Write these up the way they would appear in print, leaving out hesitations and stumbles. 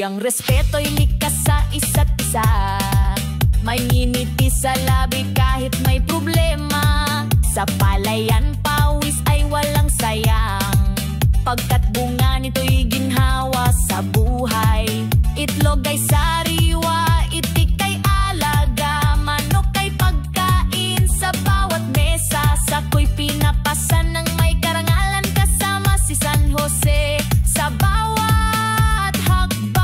ang respeto'y likas sa isa't isa. May ngiti sa labi kahit may problema. Sa palayan pawis ay walang sayang, pagkat bunga nito'y ginhawa sa buhay. Itlog ay sariwa, itik ay alaga, manok ay pagkain sa bawat mesa. Sako'y pinapasan ng may karangalan kasama si San Jose sa bawat hakbang.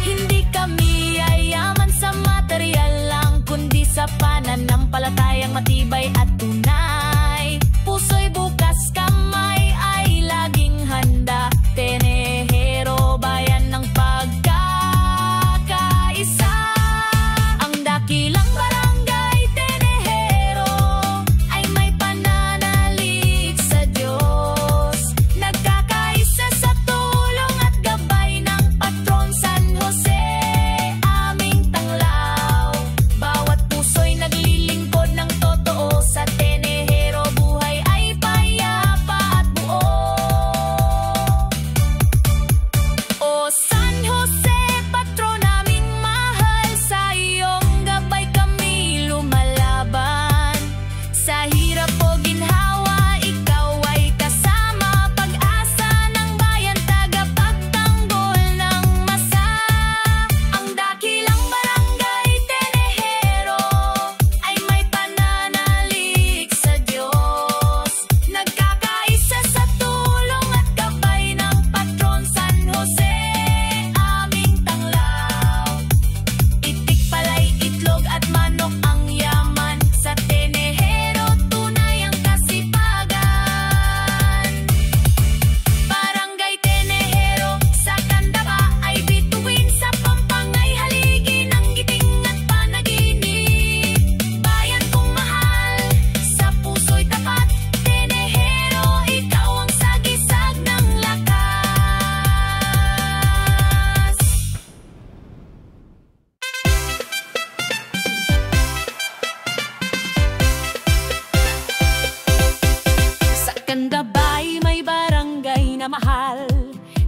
Hindi kami yayaman sa material lang, kundi sa pananampalatayang matibay at tunay. Puso'y bukas, kamay ay laging handa. Tenehero, bayan ng pagkakaisa. Ang dakilang barangay Tenehero ay may pananalig sa Diyos. Nagkakaisa sa tulong at gabay ng Patron San Jose, aming tanglaw. Bawat puso'y naglilingkod ng totoo. Sa Tenehero buhay ay payapa at buo. O San Jose, patron naming mahal, sa iyong gabay kami lumalaban. Sa hirap o ginhawa, ikaw ay kasama. Pag-asa ng bayan, tagapagtanggol ng masa. Ang dakilang barangay Tenehero ay may pananalig sa Diyos. Nagkakaisa sa tulong at gabay ng Patron San Jose, aming tanglaw. Itik, palay, itlog at manok ang yaman. Sa Tenehero tunay ang kasipagan. Barangay Tenehero sa Candaba ay bituin, sa Pampangay haligi ng giting at panaginip. Bayan kong mahal, sa puso'y tapat. Tenehero, ikaw ang sagisag ng lakas. Sa Candabay may barangay na mahal.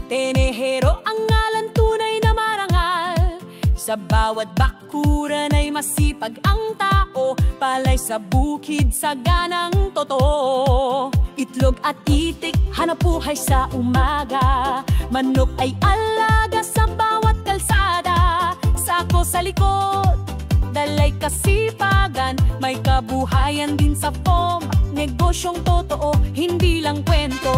Tenehero ang ngalan, tunay na marangal. Sa bawat bakuran ay masipag ang tao. Palay sa bukid, saganang totoo. Itlog at itik, hanap buhay sa umaga. Manok ay alaga sa bawat kalsada. Sako sa likod, dalay kasipagan. May kabuhayan din sa FOM, negosyong totoo, hindi lang kwento.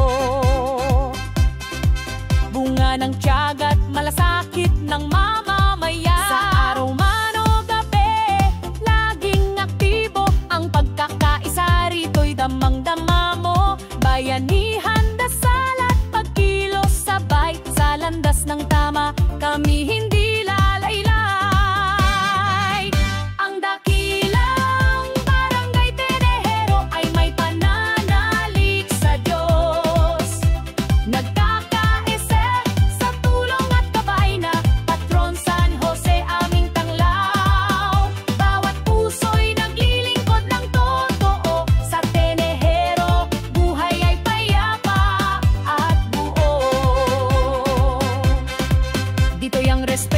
Bunga ng tiyagat, malasakit ng mamamayan. Sa araw man o gabi, laging aktibo. Ang pagkakaisa rito'y damang-dama mo. Bayanihan, dasal at pagkilos sabay. Sa landas ng tama, kami hindi lalaylay. Ang dakilang barangay Tenehero ay may pananalig sa Diyos. Nagkakaisa sa tulong at gabay na Patron San Jose, aming tanglaw. Bawat puso'y naglilingkod ng totoo. Sa Tenehero buhay ay payapa at buo. Dito'y ang respeto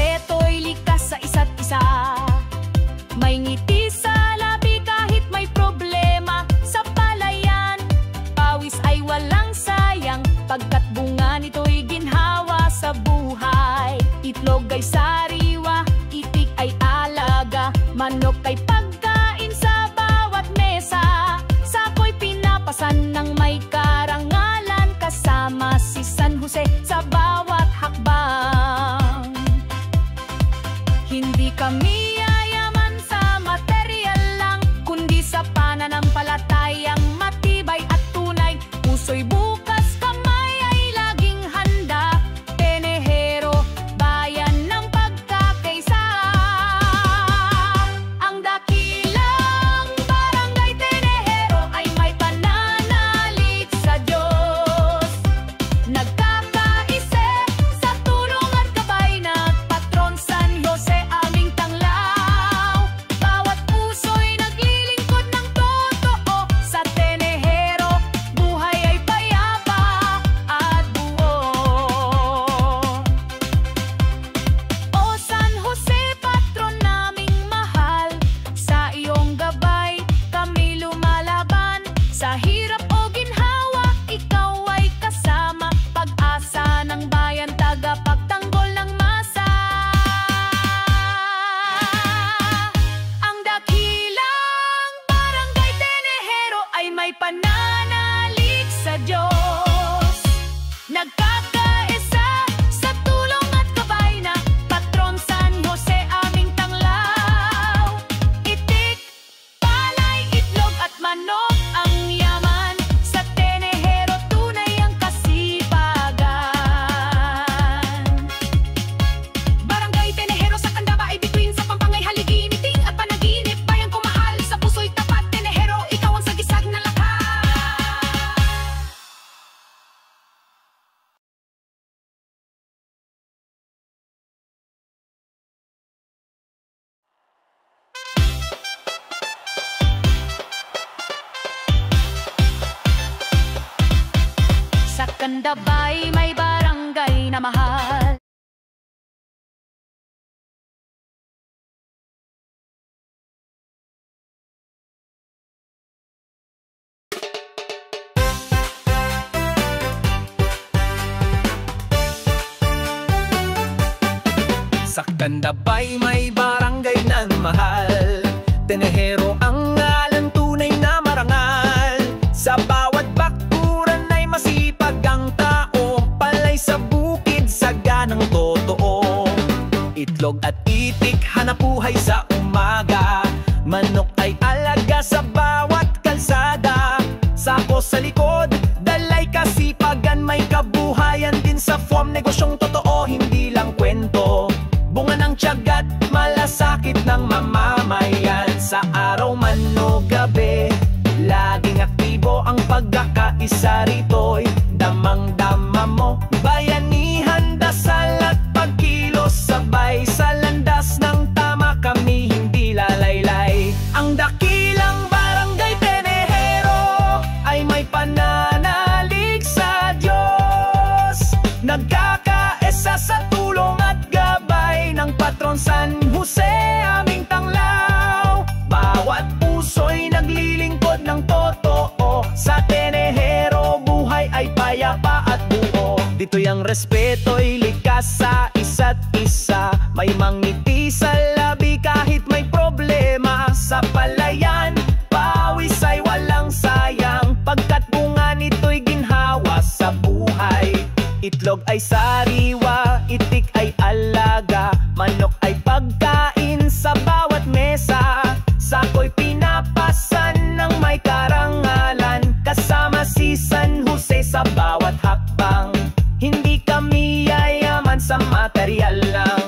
Sa hirap o ginhawa, ikaw ay kasama. Pag-asa ng bayan, tagapagtanggol ng masa. Ang dakilang Barangay Tenehero ay may pananalig sa Diyos. Nagkakaisa sa tulong at gabay na Patron San Jose aming tanglaw. Itik, palay, itlog at manok ang yaman. Sa Tenehero tunay ang kasipagan. Barangay Tenehero sa Candaba ay bituin sa Pampangay, Haligi, Miting at Panaginip. Bayan ko mahal, sa puso'y tapat. Tenehero, ikaw ang sagisag na lakas. Sa Candabay may barangay na mahal. Sa Candabay may barangay na mahal. Tenehero ang ngalan, tunay na marangal. Sa bawat bakuran ay masipag ang tao. Palay sa bukid, saganang totoo. Itlog at itik, hanap buhay sa umaga. Manok ay alaga sa bawat kalsada. Sako sa likod, dalay kasipagan. May kabuhayan din sa farm, negosyong totoo, hindi lang kwento. Bunga ng tiyagat, malasakit ng mamamayan. Sa araw man o gabi, laging aktibo ang pagkakaisa rito'y damang-dama mo. Bayanihan, dasal at pagkilos, sabay sa landas ng tama, kami hindi lalaylay. Ang dakilang Barangay Tenehero ay may pananalig sa Diyos. Nagkakaisa sa tulong at gabay ng Patron San Jose aming tanglaw. Bawat puso'y naglilingkod ng totoo. Sa Tenehero, buhay ay payapa at buo. Dito'y ang respeto'y likas sa isa't isa. May mangiti sa labi kahit may problema. Sa palayan, pawis ay walang sayang, pagkat bunga nito'y ginhawa sa buhay. Itlog ay sariwa, itik ay alaga, manok ay pagkain sa bawat mesa. Sako'y pinapasan ng may karangalan, kasama si San Jose sa bawat hakbang. Hindi kami yayaman sa material lang,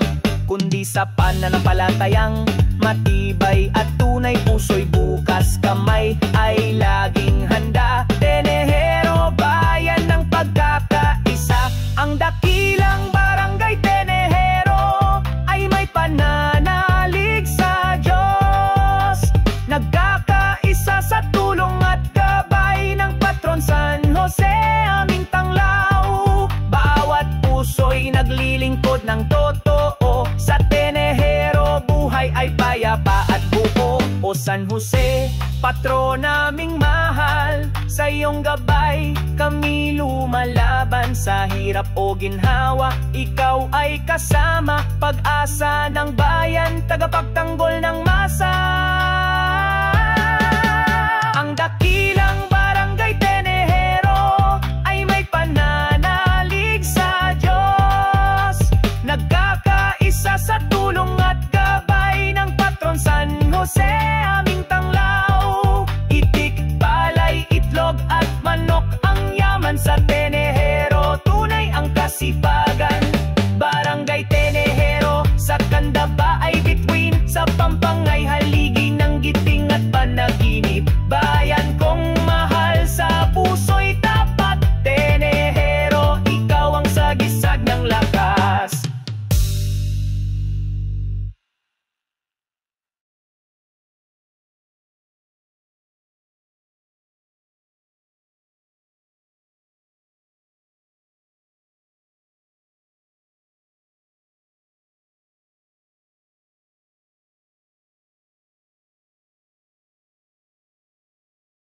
kundi sa pananampalatayang matibay at tunay. Puso'y bukas, kamay ay laging handa. Tenehero, bayan ng pagkakaisa. Ang dakilang Barangay Tenehero ay may pananalig sa Diyos. Nagkakaisa sa tulong at gabay ng Patron San Jose aming tanglaw. Bawat puso'y naglilingkod ng totoo. Sa Tenehero, buhay ay payapa at buo. O San Jose, patron naming mahal, sa iyong gabay kami lumalaban. Sa hirap o ginhawa, ikaw ay kasama. Pag-asa ng bayan, tagapagtanggol ng masa.